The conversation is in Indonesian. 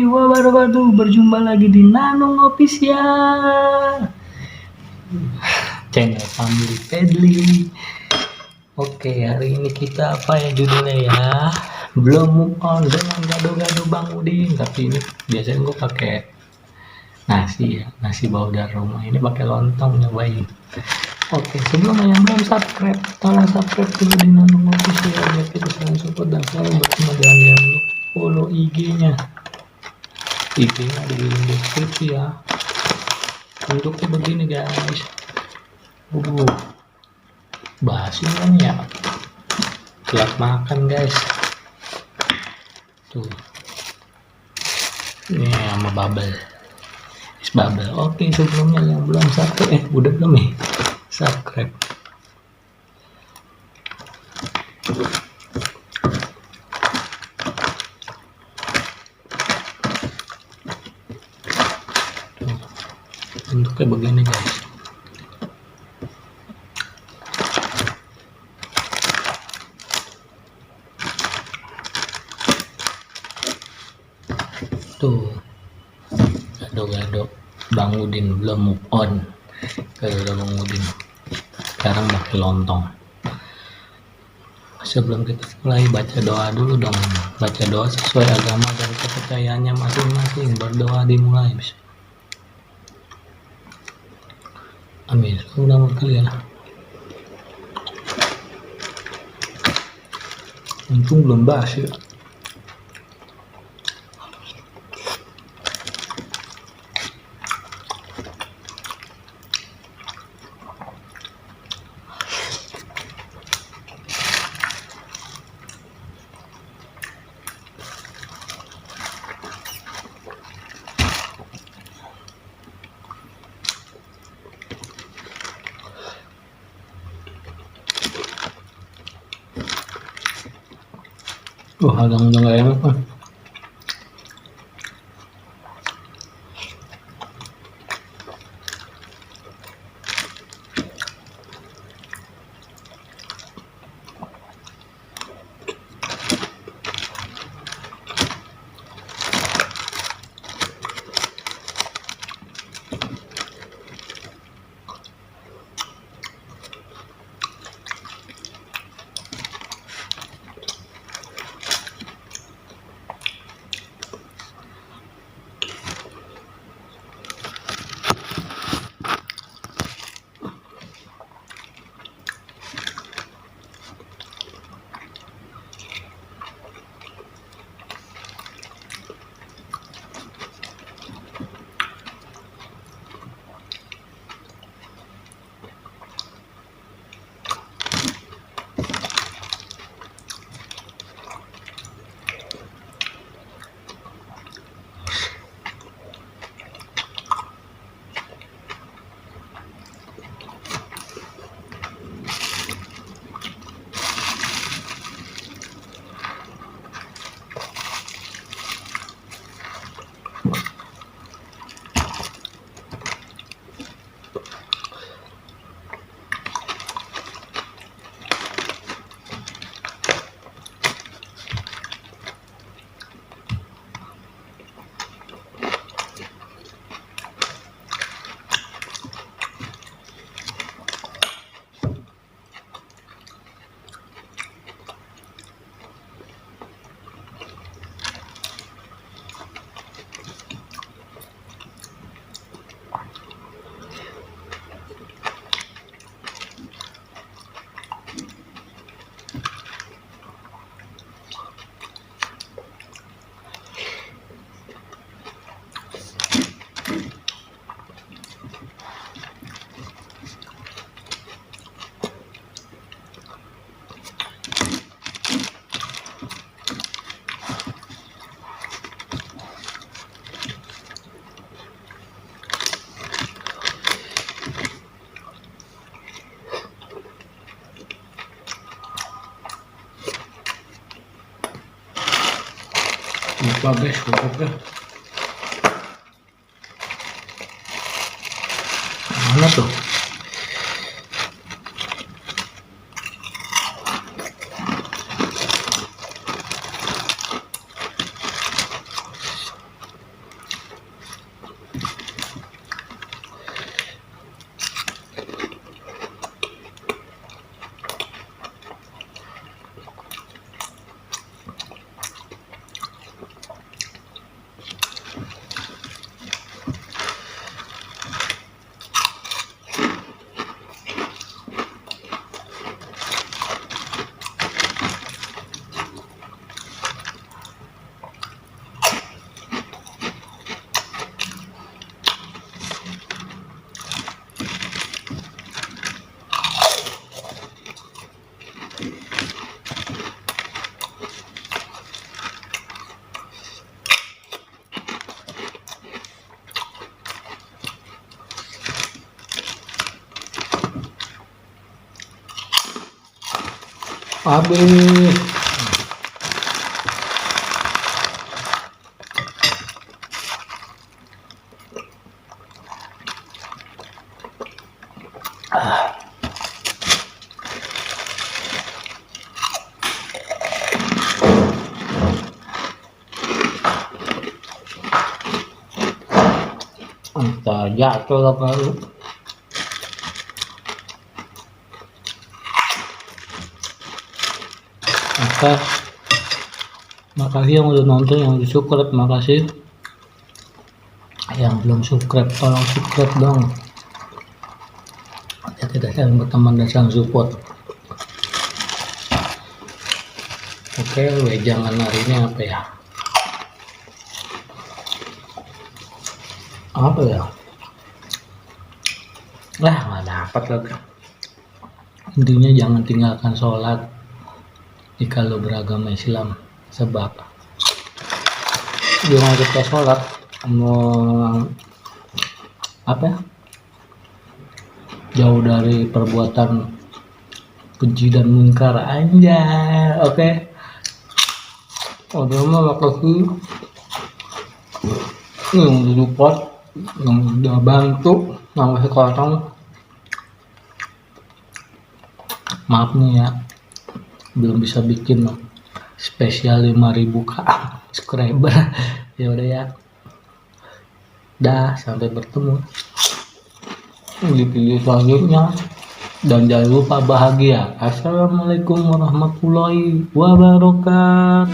warahmatullahi wabarakatuh. Berjumpa lagi di Nanung Official, channel family Pedli. Oke, hari ini kita apa ya judulnya ya? Belum move on dengan gado-gado Bang Udin. Tapi ini biasanya gue pakai nasi ya, nasi bawa dari rumah. Ini pakai lontong nyobain. Oke, sebelumnya yang belum subscribe, tolong subscribe dulu di Nanung Official biar kita saling support dan saling bertemu. Dan jangan lupa follow IG-nya. IG-nya di deskripsi ya. Bentuknya begini guys. Basi kan ya. Telat makan guys. Tuh. Ini sama bubble. Es bubble. Oke, sebelumnya yang belum subscribe, udah belum nih? Subscribe. Bentuknya begini guys. Tuh, gado-gado Bang Udin belum move on. Gado-gado Bang Udin sekarang pakai lontong. Sebelum kita mulai, baca doa dulu dong. Baca doa sesuai agama dan kepercayaannya masing-masing. Berdoa dimulai. Amin. Ulang kalian. Untung belum basi. Wah, udah nggak enak kan? Lupa guys, pokoknya mana tuh? habis. Entah jatuh lah baru. Oke, makasih yang udah nonton, yang udah subscribe, makasih. Yang belum subscribe tolong subscribe dong, ya kita saling berteman dan saling support. Oke, wejangan hari ini apa ya? Apa ya? Nggak dapat lagi. Intinya jangan tinggalkan sholat jika lo beragama Islam, sebab dengan kita sholat mau apa ya, jauh dari perbuatan keji dan mungkar aja. Oke, udah mah makasih yang udah support, yang udah bantu nambah sekarang. Maaf nih ya, belum bisa bikin spesial 5.000 subscriber. Ya udah ya, dah, sampai bertemu di video selanjutnya, dan jangan lupa bahagia. Assalamualaikum warahmatullahi wabarakatuh.